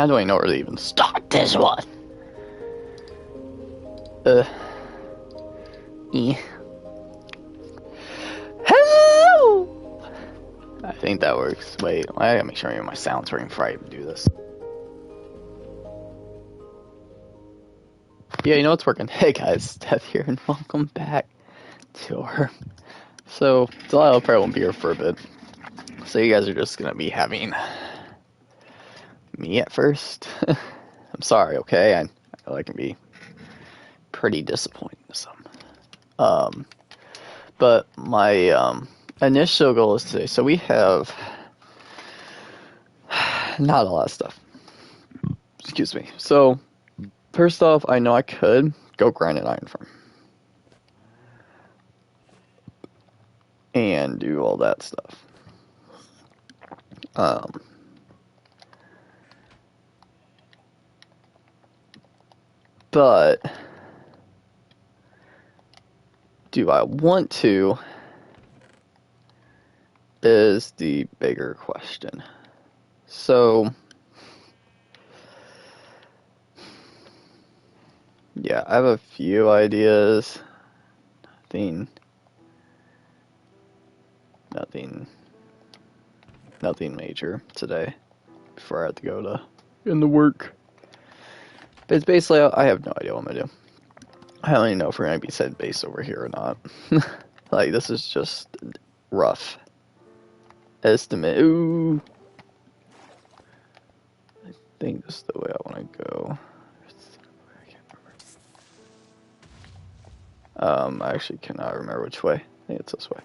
I don't even know where to even start this one. Uh. Yeah. Hello! I think that works. Wait, I gotta make sure my sound's working before I even do this. Yeah, you know what's working? Hey guys, Steph here, and welcome back to our... So, Delilah probably won't be here for a bit. So you guys are just gonna be having me at first. I'm sorry, okay? I know I can be pretty disappointing to some. But my initial goal is today. So we have not a lot of stuff. Excuse me. So first off, I know I could go grind an iron farm and do all that stuff. But do I want to is the bigger question. So yeah, I have a few ideas. Nothing major today before I have to go to into work. But it's basically, I have no idea what I'm gonna do. I don't even know if we're gonna be set base over here or not. Like, this is just rough estimate. Ooh. I think this is the way I want to go. I can't remember. I actually cannot remember which way. I think it's this way.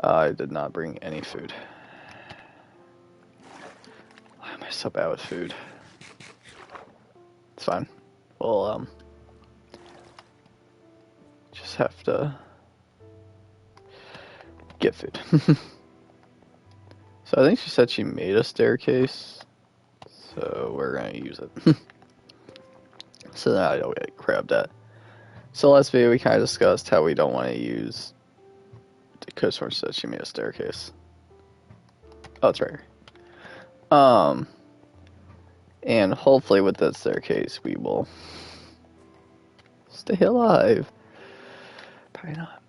I did not bring any food. Why am I so bad with food? It's fine. Well, just have to get food. So I think she said she made a staircase, so we're gonna use it. So then I don't get grabbed that. So last video we kind of discussed how we don't want to use. The customer said she made a staircase. Oh, it's right here. And hopefully with that staircase we will stay alive. Probably not.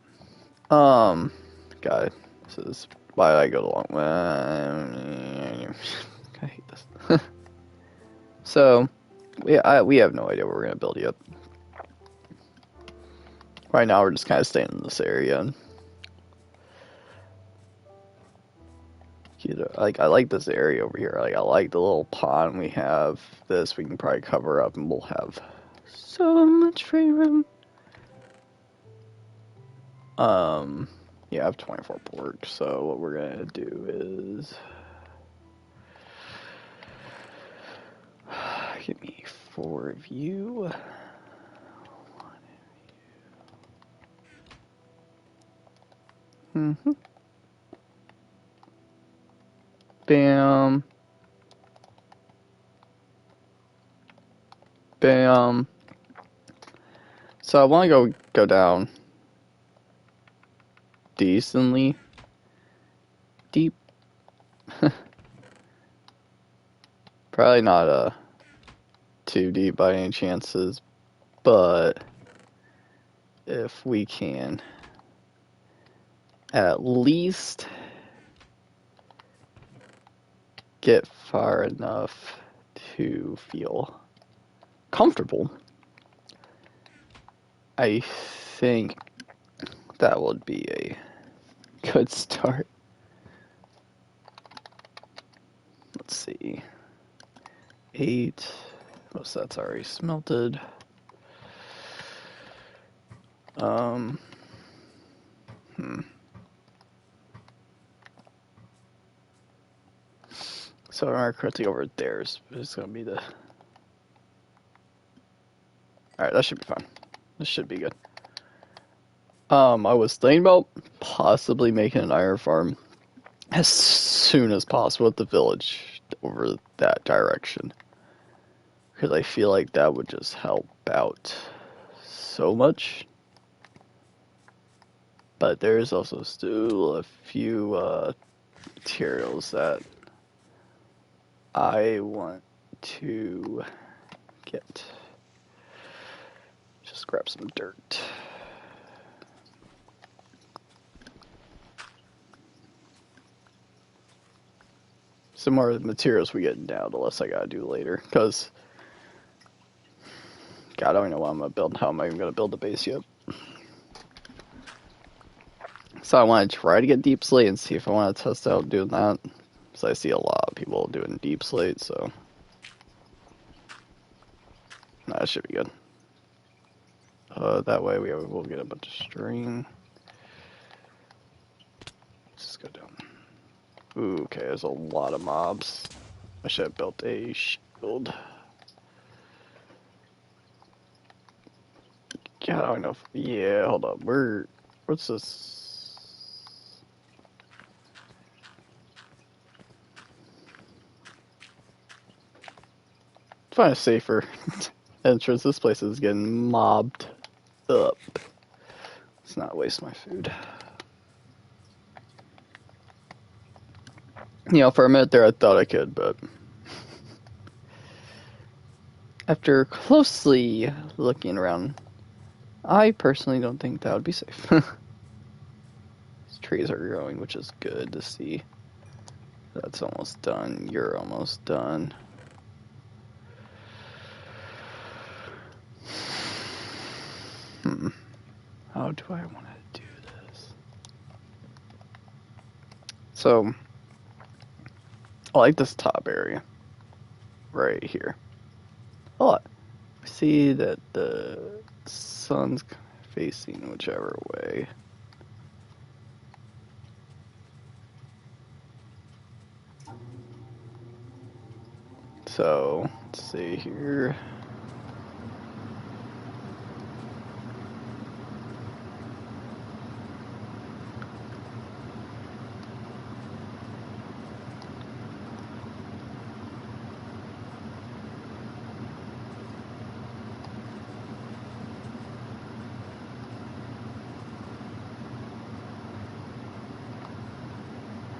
God, this is why I go the long way. I hate this. So, we have no idea what we're gonna build yet. Right now we're just kind of staying in this area. Like, I like this area over here. Like, I like the little pond we have. This we can probably cover up and we'll have so much free room. Yeah, I have 24 pork, so what we're gonna do is give me 4 of you. 1 of you. Bam. Bam. So I want to go down decently deep. Probably not too deep by any chances, but if we can at least get far enough to feel comfortable, I think that would be a good start. Let's see. 8. Most of that's already smelted. So our correctly over there is going to be the... Alright, that should be fine. This should be good. I was thinking about possibly making an iron farm as soon as possible at the village over that direction. Because I feel like that would just help out so much. But there's also still a few materials that I want to just grab some dirt. Some more materials we get now, the less I gotta do later. Because, God, I don't even know what I'm gonna build. How am I even gonna build the base yet? So I want to try to get deep slate and see if I want to test out doing that. Because I see a lot of people doing deep slate, so that should be good. That way we'll get a bunch of string. Just go down. Ooh, okay, there's a lot of mobs. I should have built a shield. God, I don't know if... Yeah, hold up. What's this? Find a safer entrance. This place is getting mobbed up. Let's not waste my food. You know, for a minute there I thought I could, but after closely looking around, I personally don't think that would be safe. These trees are growing, which is good to see. That's almost done. You're almost done. How do I want to do this? So, I like this top area. Right here. Oh, I see that the sun's facing whichever way. So, let's see here.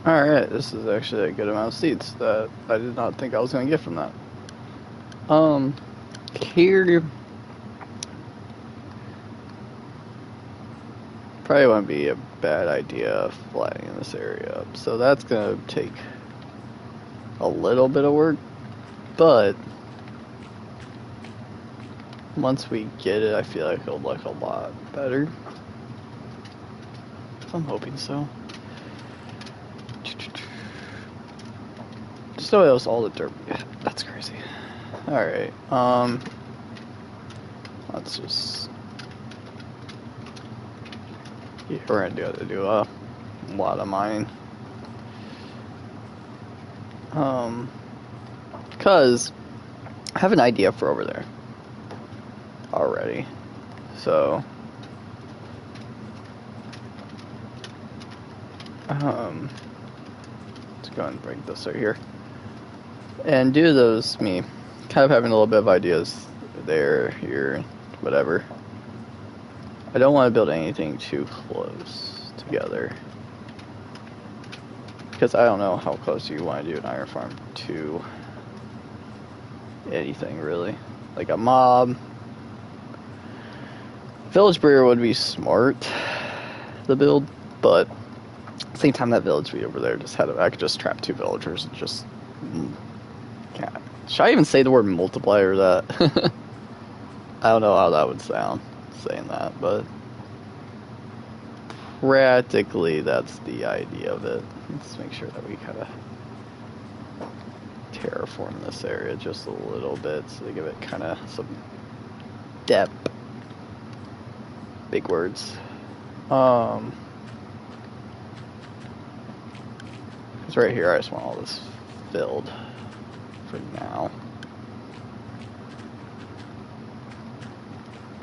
Alright, this is actually a good amount of seeds that I did not think I was going to get from that. Here probably wouldn't be a bad idea flattening this area up. So that's going to take a little bit of work, but once we get it, I feel like it'll look a lot better. I'm hoping so. Just so it was all the dirt. Yeah, that's crazy. Alright, let's just... Yeah, we're gonna do a lot of mining. Because I have an idea for over there already. So, let's go ahead and break this right here. And do those, me kind of having a little bit of ideas there, here, whatever. I don't want to build anything too close together. Because I don't know how close you want to do an iron farm to anything, really. Like a mob. Village breeder would be smart, the build, but at the same time that village be over there just I could just trap 2 villagers and just... Should I even say the word multiplier that? I don't know how that would sound, saying that, but practically that's the idea of it. Let's make sure that we kind of terraform this area just a little bit so they give it kind of some depth. Big words. Because right here I just want all this filled for now.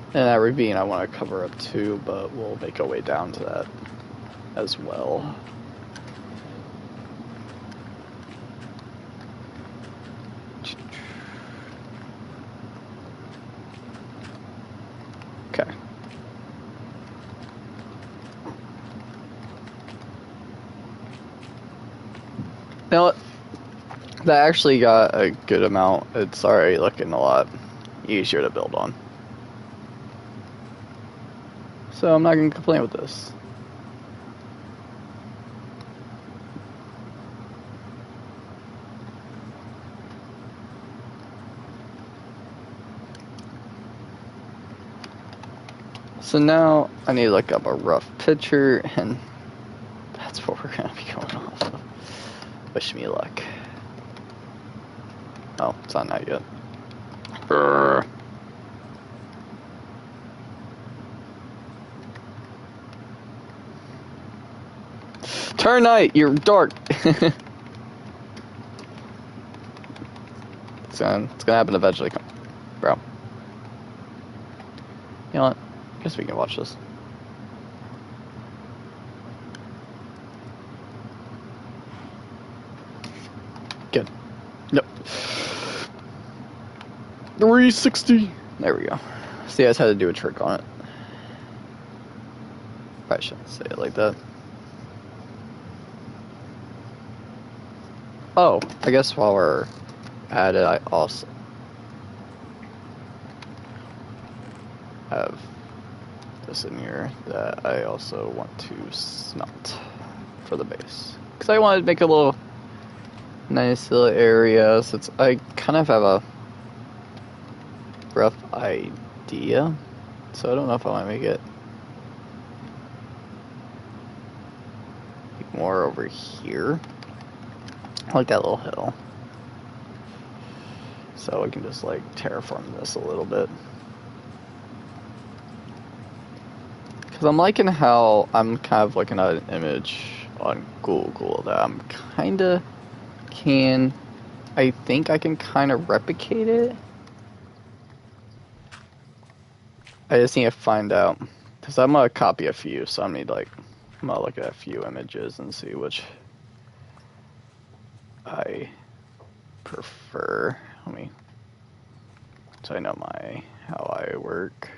And that ravine I want to cover up too, but we'll make our way down to that as well. Okay. You know what? That actually got a good amount. It's already looking a lot easier to build on. So I'm not going to complain with this. So now I need to look up a rough picture, and that's what we're going to be going off of. Wish me luck. Oh, it's not out yet. Brr. Turn night, you're dark. It's gonna happen eventually, bro. You know what? I guess we can watch this. Good. Yep. 360. There we go. See, I just had to do a trick on it. Probably shouldn't say it like that. Oh, I guess while we're at it, I also have this in here that I also want to smelt for the base. Because I wanted to make a little nice little area, since I kind of have a rough idea. So I don't know if I want to make it more over here. I like that little hill. So I can just like terraform this a little bit. Because I'm liking how I'm kind of looking at an image on Google that I'm kind of I think I can kind of replicate it. I just need to find out. Because I'm going to copy a few, so I'm going to look at a few images and see which I prefer. So I know how I work.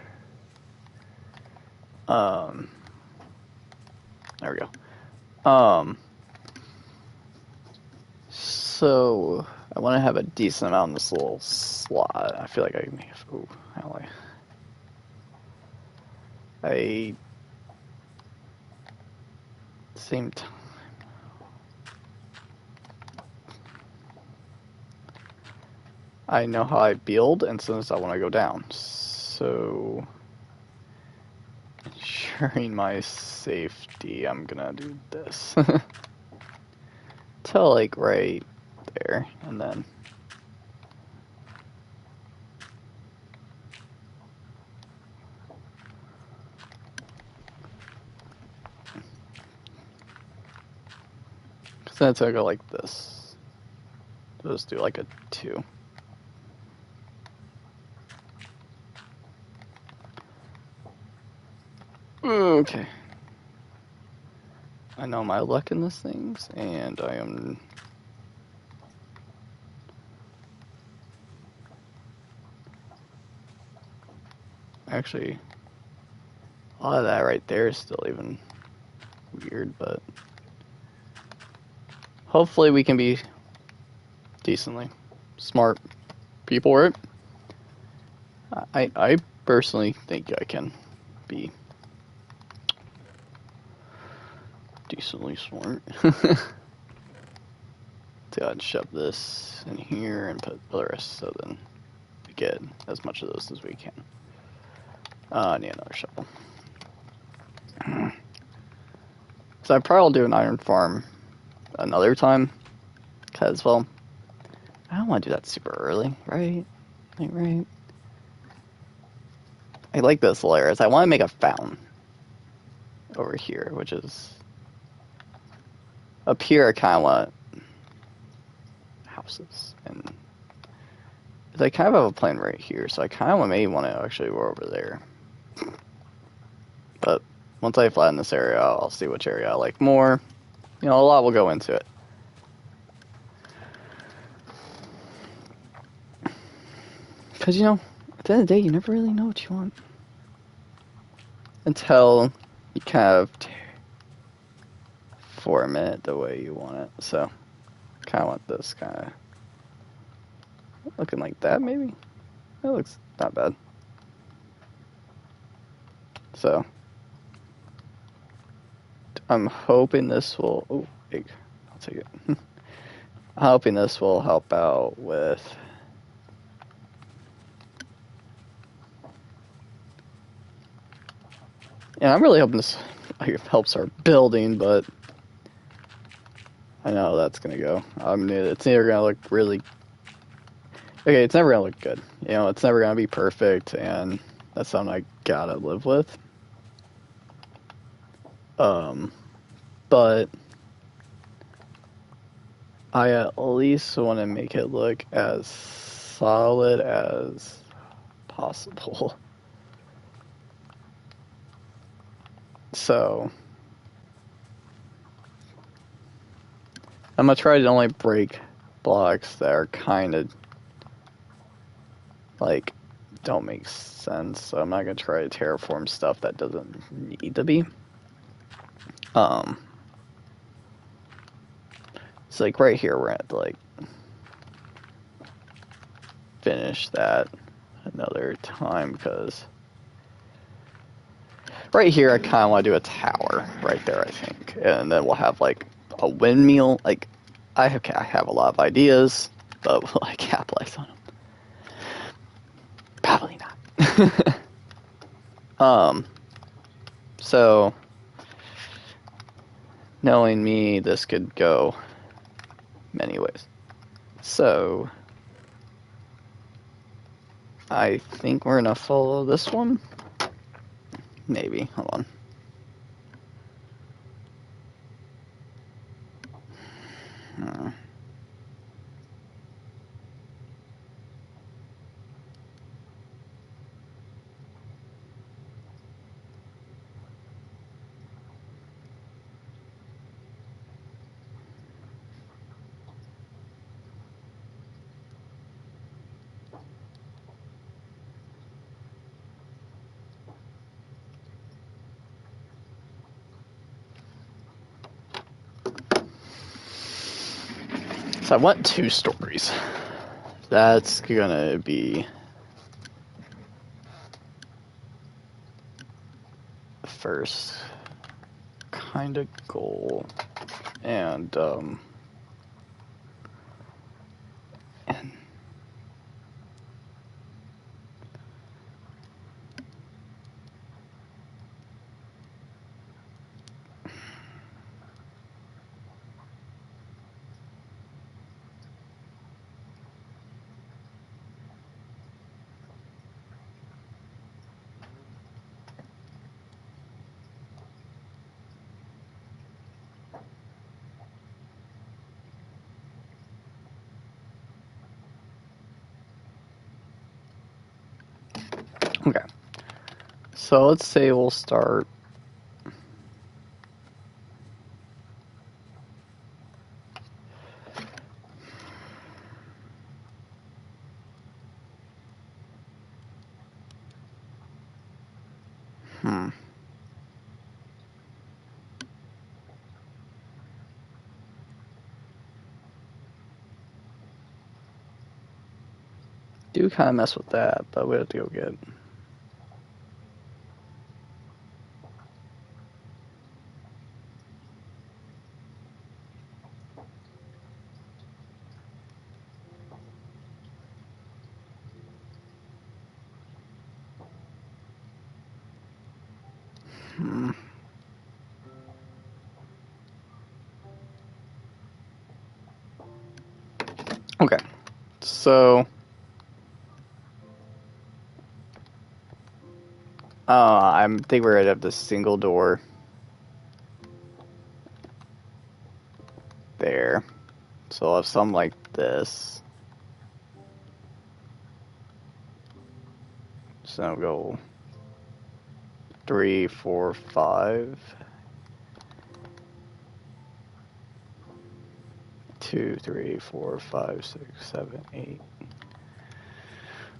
There we go. So I want to have a decent amount in this little slot. I feel like I may have. Ooh, how same time. I know how I build, and since I want to go down, so ensuring my safety, I'm gonna do this till like right there, and then because that's how I go like this. Just do like a 2. Okay. I know my luck in these things, and I am. Actually, a lot of that right there is still even weird, but hopefully we can be decently smart people, right? I personally think I can be decently smart. So I'd shove this in here and put the rest so then we get as much of those as we can. I need another shovel. So I probably will do an iron farm another time, because, well, I don't want to do that super early, right? Right. I like those layers. I want to make a fountain over here, which is up here. I kind of want houses, and I kind of have a plan right here, so I kind of may want to actually go over there. But once I flatten this area, I'll see which area I like more. You know, a lot will go into it. Because, you know, at the end of the day, you never really know what you want. Until you kind of form it the way you want it. So, kind of want this kind of looking like that, maybe? That looks not bad. So, I'm hoping this will... Oh, big. I'll take it. I'm hoping this will help out with... And I'm really hoping this helps our building, but... I know that's gonna go. I mean, it's either gonna look really... Okay, it's never gonna look good. You know, it's never gonna be perfect, and that's something I gotta live with. But I at least want to make it look as solid as possible. So I'm gonna try to only break blocks that are kind of like don't make sense. So I'm not gonna try to terraform stuff that doesn't need to be. It's like right here we're at like finish that another time because right here I kind of want to do a tower right there, I think, and then we'll have like a windmill. Like I have a lot of ideas, but will I capitalize on them? Probably not. So knowing me, this could go many ways. So I think we're gonna follow this one. Maybe. Hold on. So I want 2 stories. That's gonna be the first kind of goal. And okay. So let's say we'll start do kind of mess with that, but we have to go get. Okay, so I think we're gonna have the single door there. So I'll have some like this. So I'll go 3, 4, 5. 2, 3, 4, 5, 6, 7, 8.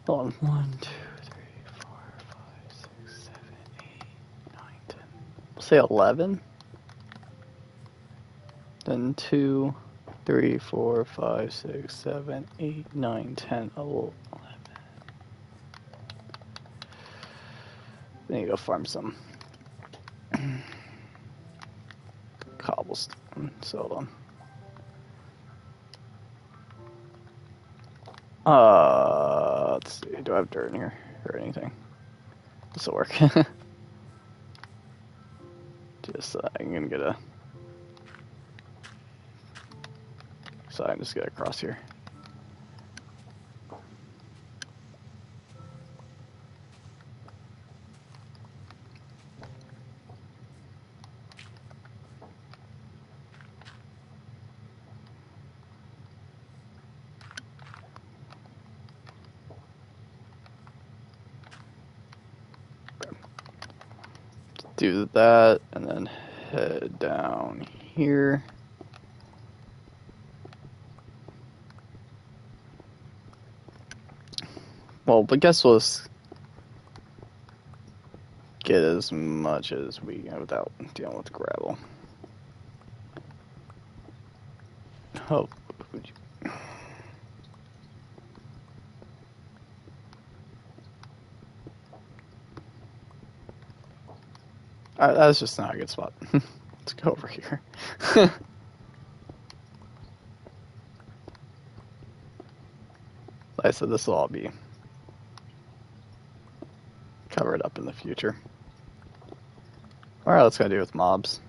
Hold on. 1, 2, 3, 4, 5, 6, 7, 8, 9, 10. We'll say 11. Then 2. 3, 4, 5, 6, 7, 8, 9, 10, 11. I need to go farm some cobblestone. So hold on. Let's see. Do I have dirt in here or anything? This will work. Just I'm gonna get a. So I just get across here. Do that and then head down here. Well, I guess we'll just get as much as we can without dealing with gravel. Oh, that's just not a good spot. Let's go over here. Like I said, this will all be covered up in the future. Alright, let's go do with mobs.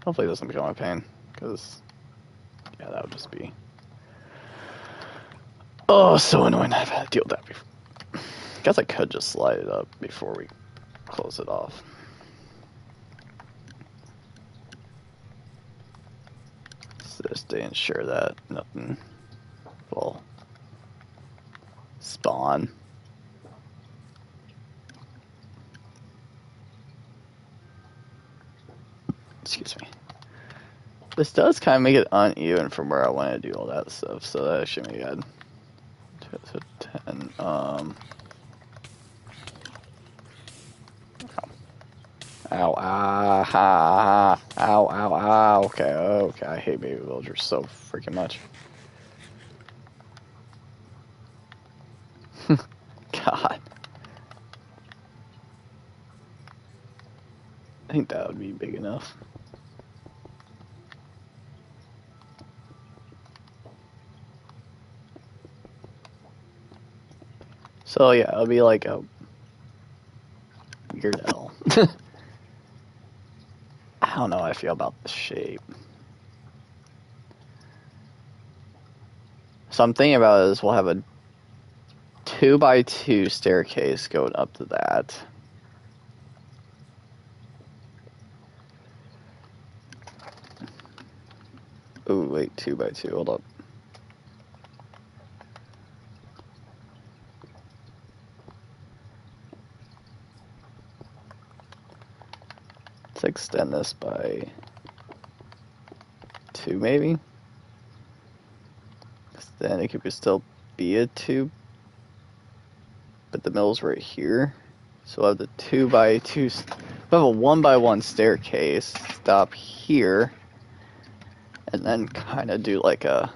Hopefully it doesn't become a pain, because, yeah, that would just be... Oh, so annoying. I've had to deal with that before. Guess I could just slide it up before we close it off. So just to ensure that nothing will spawn. Excuse me. This does kind of make it uneven from where I want to do all that stuff, so that should be good. So 10, Ow, ow, ow, ow. Okay, I hate baby villagers so freaking much. God. I think that would be big enough. So yeah, it'll be like a weird L. I don't know how I feel about the shape. So I'm thinking about is we'll have a 2x2 staircase going up to that. Oh wait, 2x2. Hold up. Let's extend this by 2 maybe. Then it could still be a 2, but the mill's right here. So we'll have the 2x2. We'll have a 1x1 staircase. Stop here, and then kind of do like a.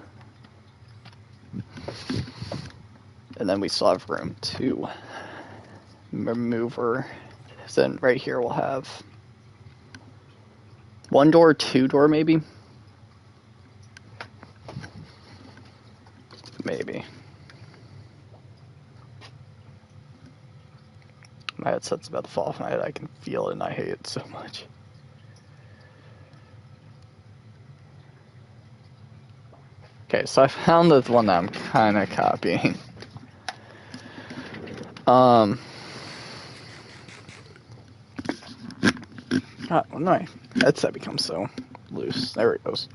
And then we still have room to maneuver. So then right here we'll have 1 door, 2 door maybe. Maybe. My headset's about to fall off my head. I can feel it and I hate it so much. Okay, so I found the one that I'm kind of copying. God, my headset becomes so loose. There it goes.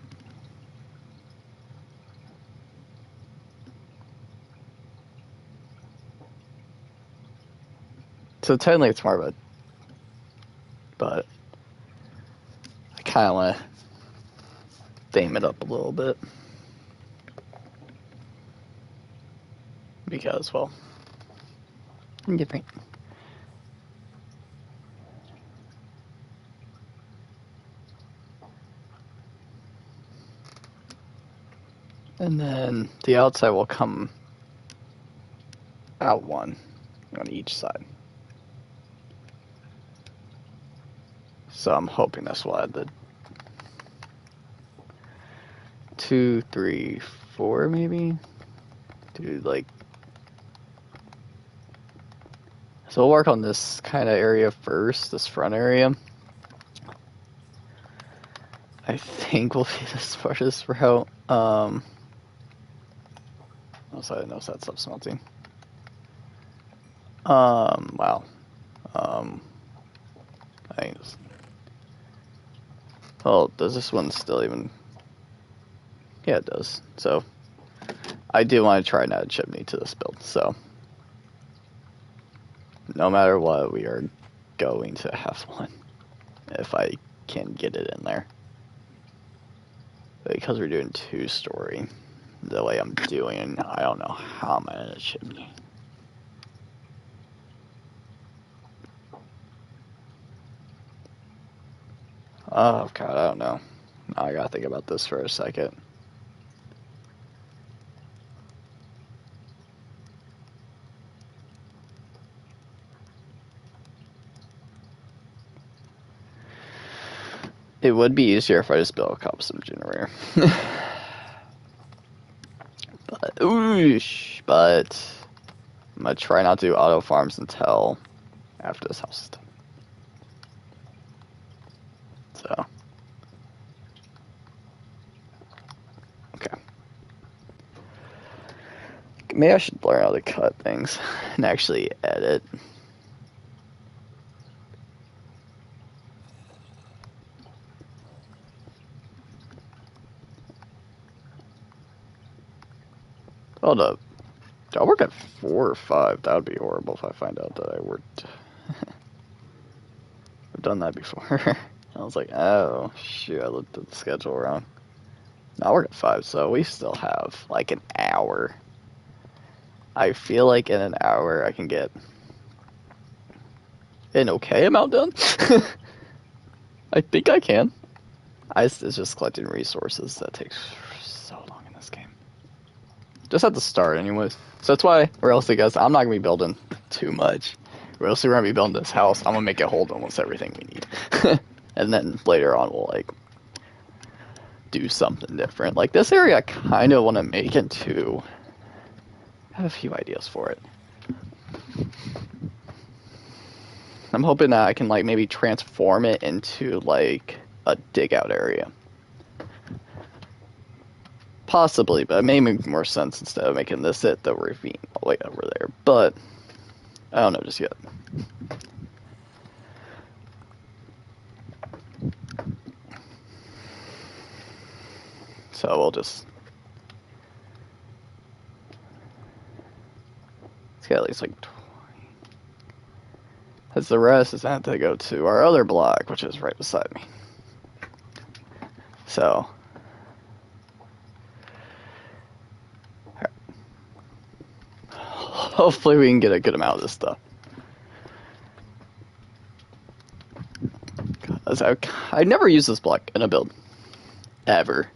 So technically it's more of a, but I kind of want to theme it up a little bit. Because, well, I'm different. And then the outside will come out one on each side. So I'm hoping this will add the 2, 3, 4 maybe? Dude, like... So we'll work on this kind of area first, this front area. I think will be the smartest route. Oh, so I didn't notice that stuff smelting. Wow. I just... Well, does this one still even... Yeah, it does. So, I do want to try and add a chimney to this build, so... No matter what, we are going to have one. If I can get it in there. Because we're doing 2-story. The way I'm doing, I don't know how I'm gonna add a chimney. Oh god, I don't know. I gotta think about this for a second. It would be easier if I just built a cobblestone generator. but I'm gonna try not to do auto farms until after this house is done. So. Okay. Maybe I should learn how to cut things and actually edit. Hold up. Do I work at 4 or 5? That would be horrible if I find out that I worked. I've done that before. I was like, oh, shoot, I looked at the schedule wrong. No, I work at 5, so we still have like an hour. I feel like in an hour I can get an okay amount done. I think I can. It's just collecting resources that takes so long in this game. Just at the start anyways. So that's why, or else guys, I'm not going to be building too much. Or else we're going to be building this house. I'm going to make it hold almost everything we need. And then later on we'll like do something different. Like this area I kind of want to make into... I have a few ideas for it. I'm hoping that I can like maybe transform it into like a dig out area. Possibly, but it may make more sense instead of making this the ravine all the way over there. But I don't know just yet. So we'll just... It's got at least like 20. As the rest is going to go to our other block, which is right beside me. So... Hopefully we can get a good amount of this stuff. I never used this block in a build. Ever.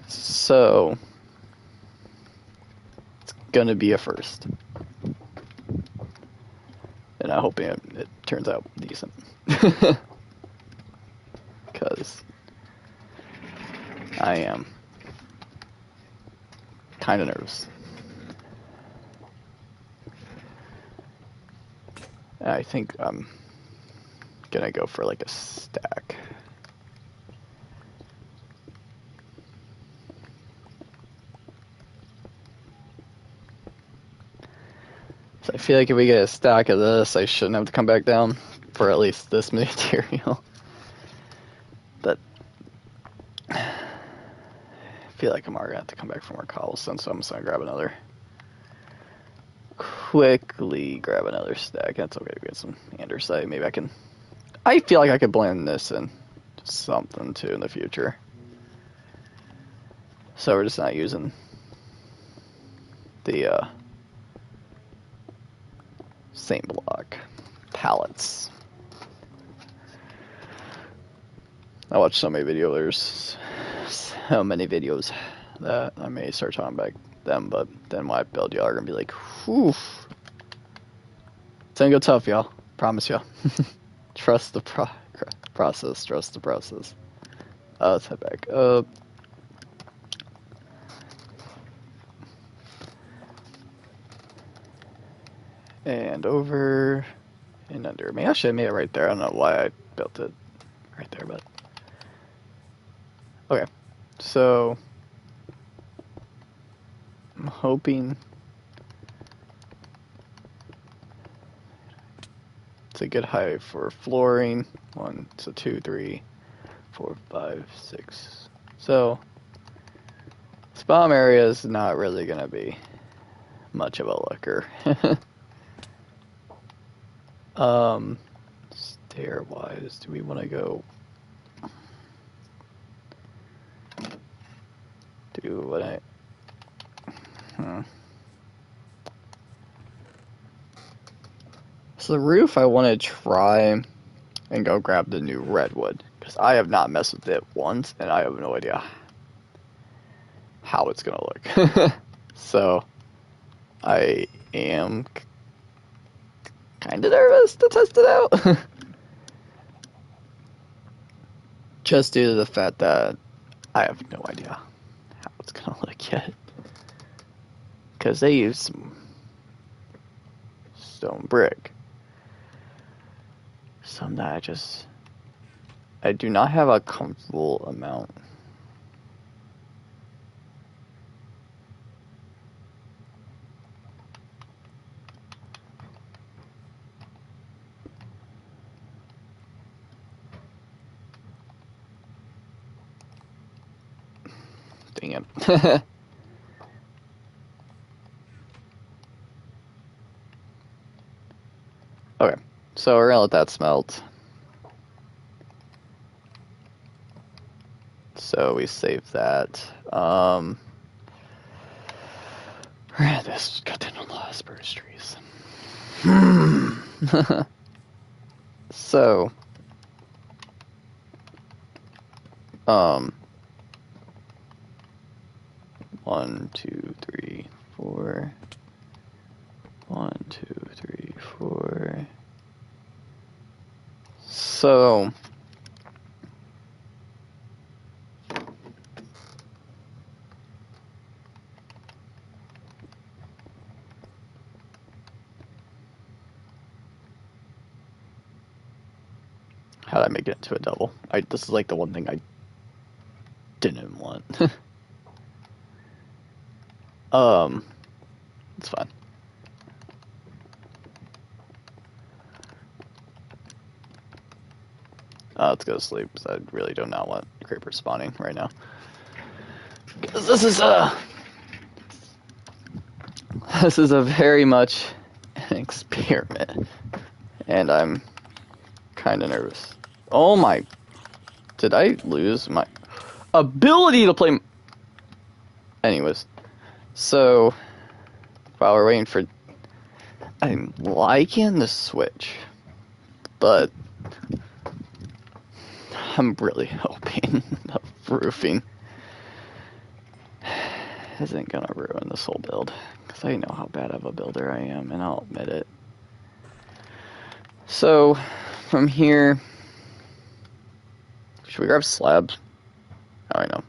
So... It's gonna be a first. And I hope it turns out decent. Because... I am... kinda nervous. I think I'm gonna go for like a stack. So I feel like if we get a stack of this, I shouldn't have to come back down for at least this material. But I feel like I'm already gonna have to come back for more cobblestone, so I'm just gonna grab another. Quickly grab another stack. That's okay. We get some andesite. Maybe I can... I feel like I could blend this in something too in the future. So we're just not using the same block pallets. I watched so many videos. There's so many videos that, I may start talking about them, but then when I build, y'all are gonna be like, whew. It's gonna go tough, y'all. Promise y'all. Trust the process. Trust the process. Let's head back up. And over and under. Maybe I should have made it right there. I don't know why I built it right there, but okay. So I'm hoping it's a good height for flooring. 1, so 2, 3, 4, 5, 6. So this bottom area is not really gonna be much of a looker. Stair wise, do we want to go? Do what I? So the roof, I want to try and go grab the new redwood because I have not messed with it once, and I have no idea how it's gonna look. So I am kind of nervous to test it out. Just due to the fact that I have no idea how it's gonna look yet. Because they use some stone brick. Some that I do not have a comfortable amount. Dang it. Okay, so we're gonna let that smelt. So we save that. This cut down a lot of spruce trees. So, 1, 2, 3, 4. 1, 2, 3, 4. So how did I make it into a double? This is like the one thing I didn't want. It's fine. Let's go to sleep because I really do not want creepers spawning right now. Because this is a very much an experiment, and I'm kind of nervous. Oh my! Did I lose my ability to play? Anyways, so while we're waiting for, I'm liking the Switch, but I'm really hoping the roofing isn't gonna ruin this whole build, because I know how bad of a builder I am, and I'll admit it. So, from here, should we grab slabs? Oh, I know.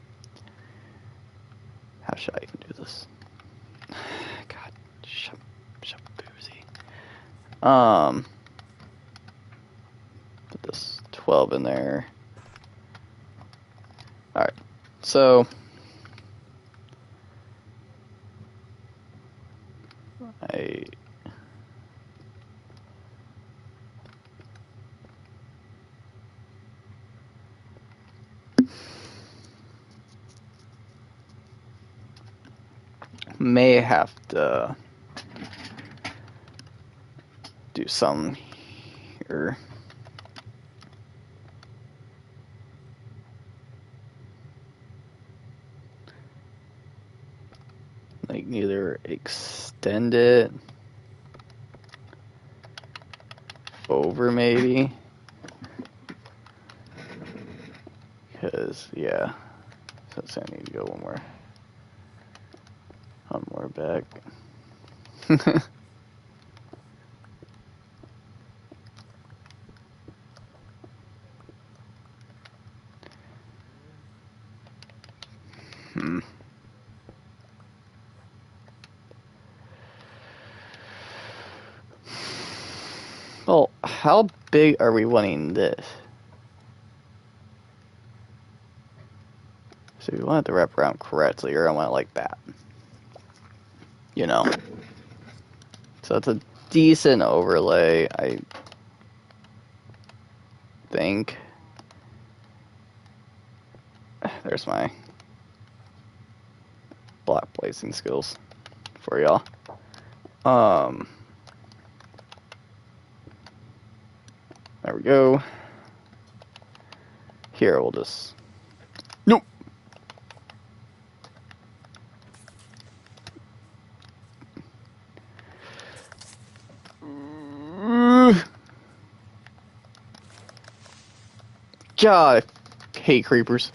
How should I even do this? God, shut boozy. Put this 12 in there. Alright, so I may have to do some here. Like either extend it over maybe, because yeah, so it's gonna need to go one more. One more back. Well, how big are we wanting this? So we want it to wrap around correctly, or I want it like that. You know? So it's a decent overlay, I think. There's my block placing skills for y'all. There we go. Here, we'll just... Nope! God, I hate creepers.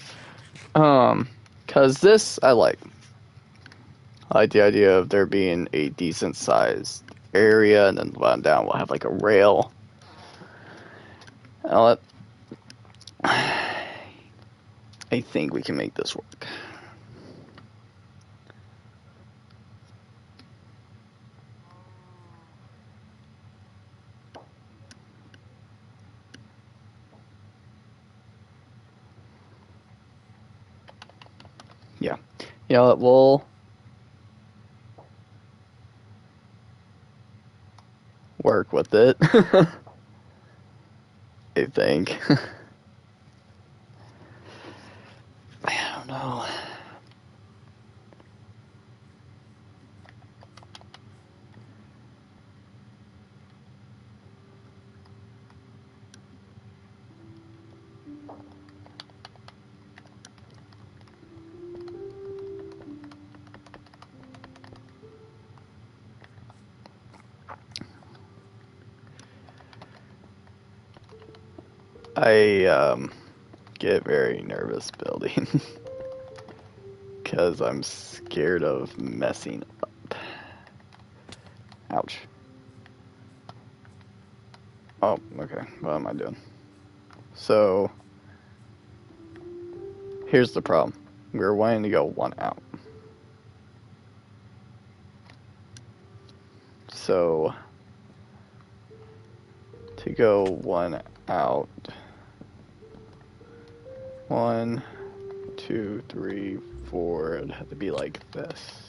Cause this, I like. I like the idea of there being a decent sized area, and then bottom down we'll have like a rail. I think we can make this work. Yeah. You know what, we'll work with it. I think. I don't know. I get very nervous building because I'm scared of messing up. Ouch. Oh, okay. What am I doing? So, here's the problem. We're wanting to go one out. So, to go one out, 1, 2, 3, 4, it'd have to be like this.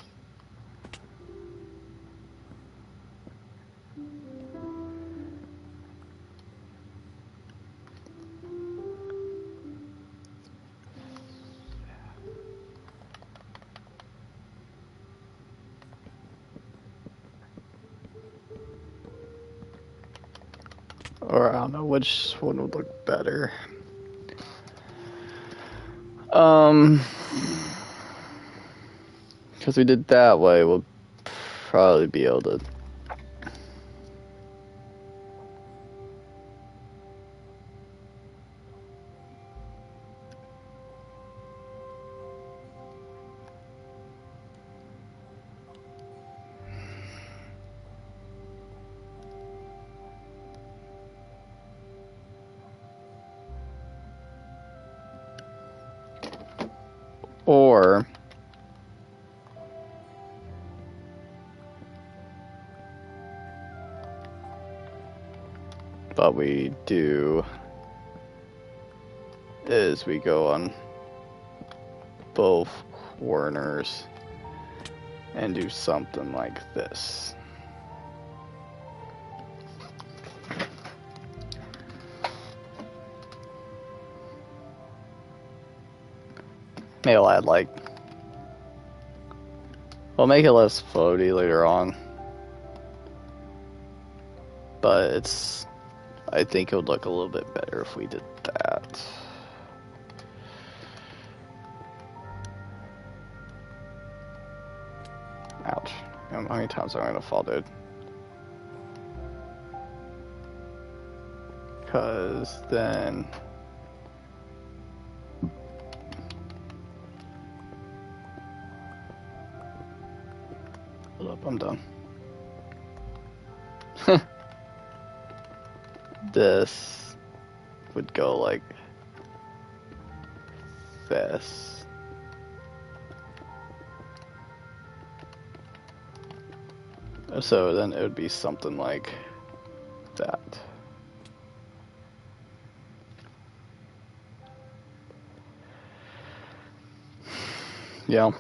Or I don't know which one would look better. Because we did that way, we'll probably be able to. Or what we do is we go on both corners and do something like this. Maybe I'll add like, we'll make it less floaty later on, but it's, I think it would look a little bit better if we did that. Ouch. How many times am I gonna fall, dude? Because then hold up, I'm done. This would go like this. So then it would be something like that. Yeah.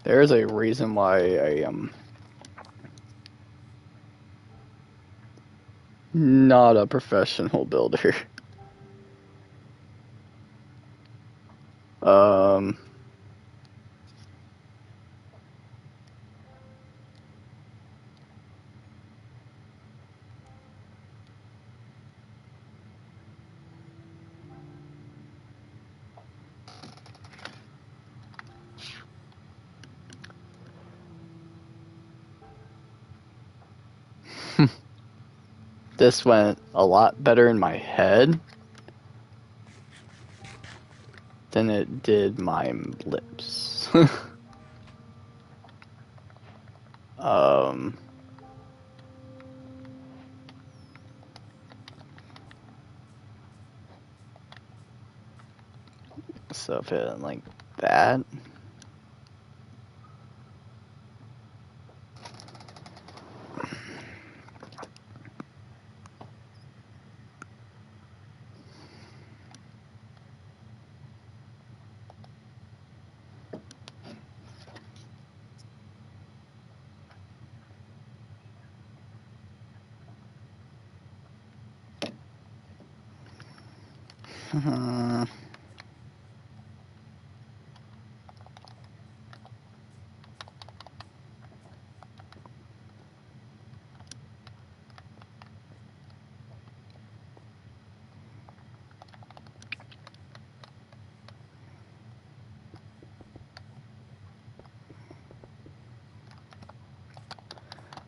There's a reason why I am not a professional builder. This went a lot better in my head than it did my lips. So if it like that.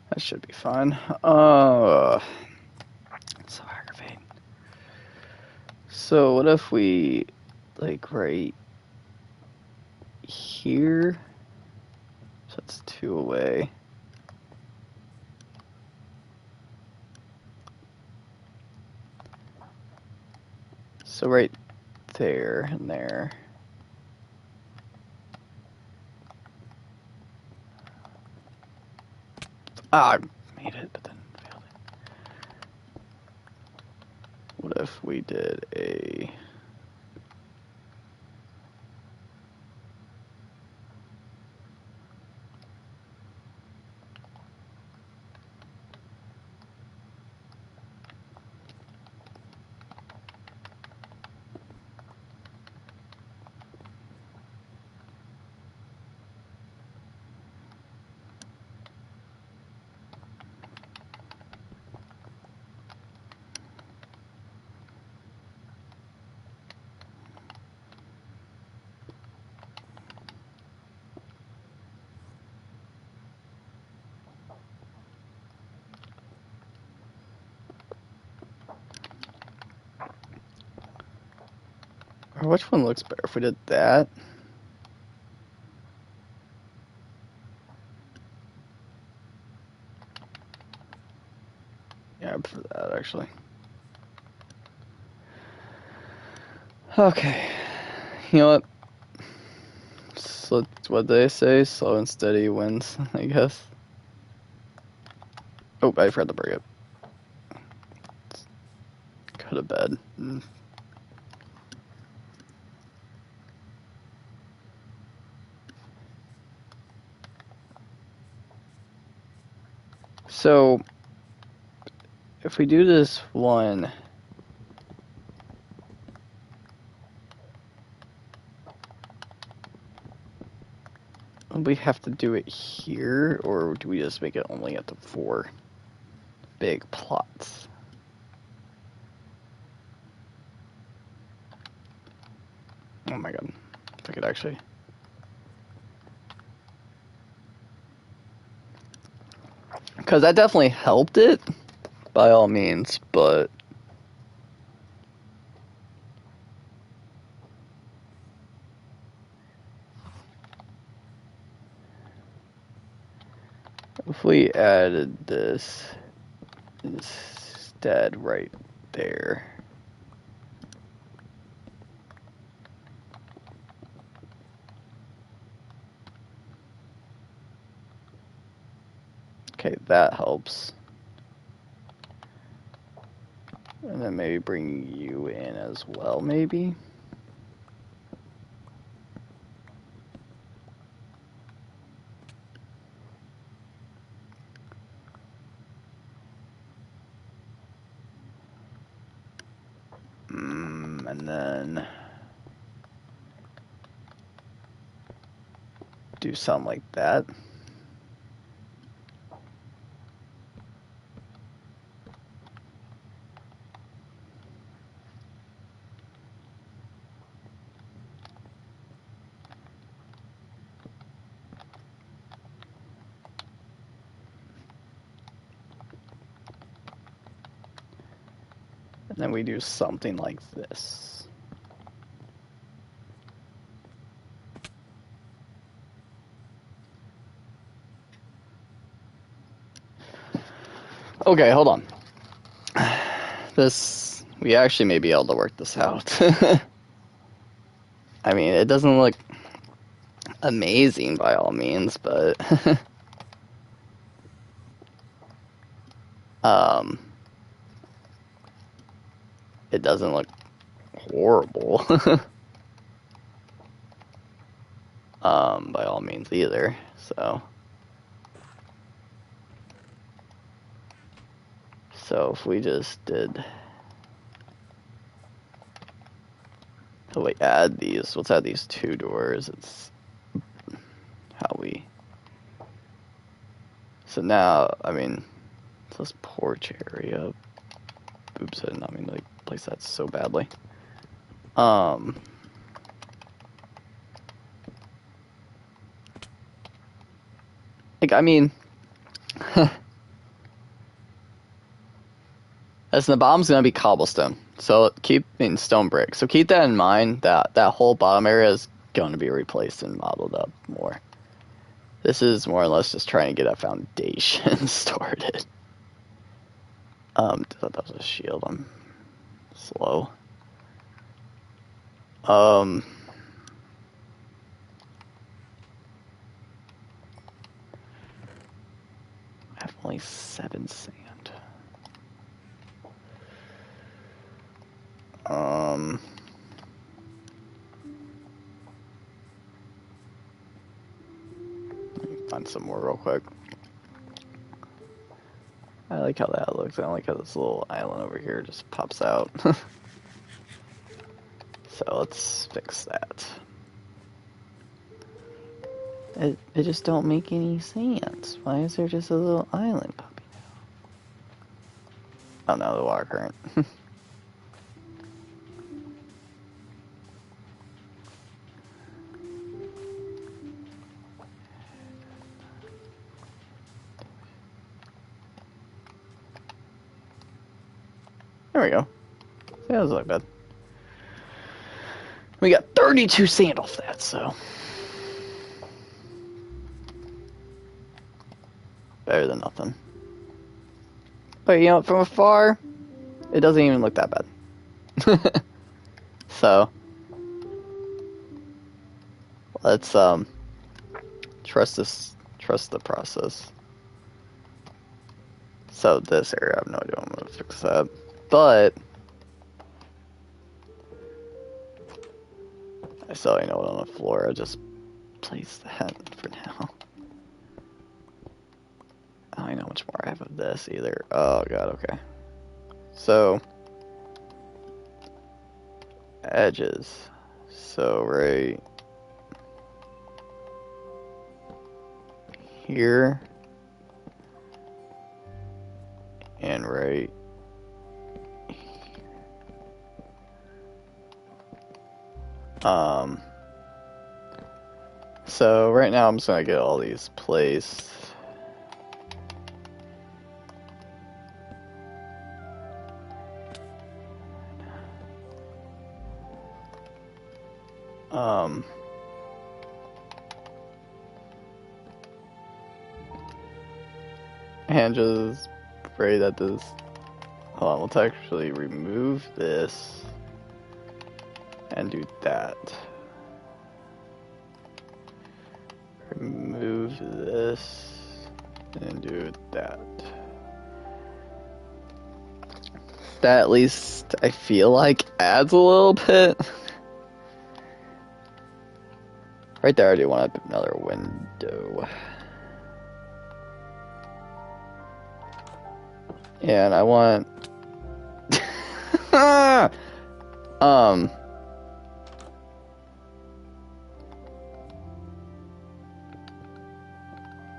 That should be fine. So aggravating. So what if we, like, right here? So that's 2 away. So right there and there. Ah, I made it, but then failed it. What if we did a... Or which one looks better? If we did that... Yeah, I prefer that, actually. Okay. You know what? So, what they say, slow and steady wins, I guess. Oh, I forgot to bring it. Go to bed. So, if we do this one... we have to do it here, or do we just make it only at the 4 big plots? Oh my god. If I could actually... because that definitely helped it, by all means, but... If we added this instead right there. Okay, that helps. And then maybe bring you in as well, maybe? And then do something like that. And then we do something like this. Okay, hold on. We actually may be able to work this out. I mean, it doesn't look amazing by all means, but it doesn't look horrible. By all means either. So if we just did, so we add these, let's add these 2 doors. It's how we, so now, I mean, this porch area, oops, I did not mean to place that so badly. I mean, as the bottom's gonna be cobblestone, so in stone brick. So keep that in mind. That whole bottom area is going to be replaced and modeled up more. This is more or less just trying to get a foundation started. I thought that was a shield. I'm slow. I have only 7 sand. Let me find some more real quick. I like how that looks. I don't like how this little island over here just pops out. So let's fix that. It just don't make any sense. Why is there just a little island popping out? Oh no, the water current. There we go. See, that doesn't look bad. We got 32 sand off that, so better than nothing. But you know, from afar, it doesn't even look that bad. So let's trust the process. So this area, I have no idea how I'm gonna fix that, but I still know it on the floor. I'll just place that for now. I don't know how much more I have of this either. Oh god, okay. So edges. So right here and right here. So right now I'm just gonna get all these placed. So, hand just pray that this. Hold on, let's actually remove this and do that. Remove this and do that. That at least I feel like adds a little bit. Right there, I do want another window. And I want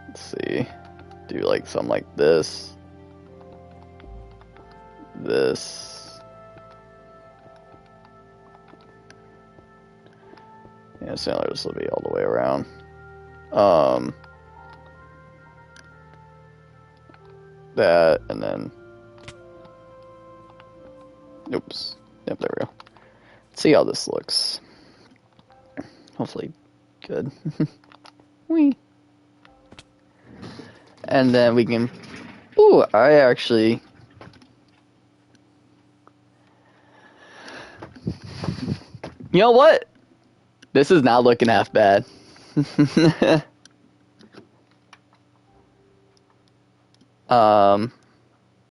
let's see. Do like something like this. This. Yeah, so this will be all the way around. That, and then oops. Yep, there we go. Let's see how this looks. Hopefully good. Whee. And then we can ooh, I actually you know what? This is not looking half bad.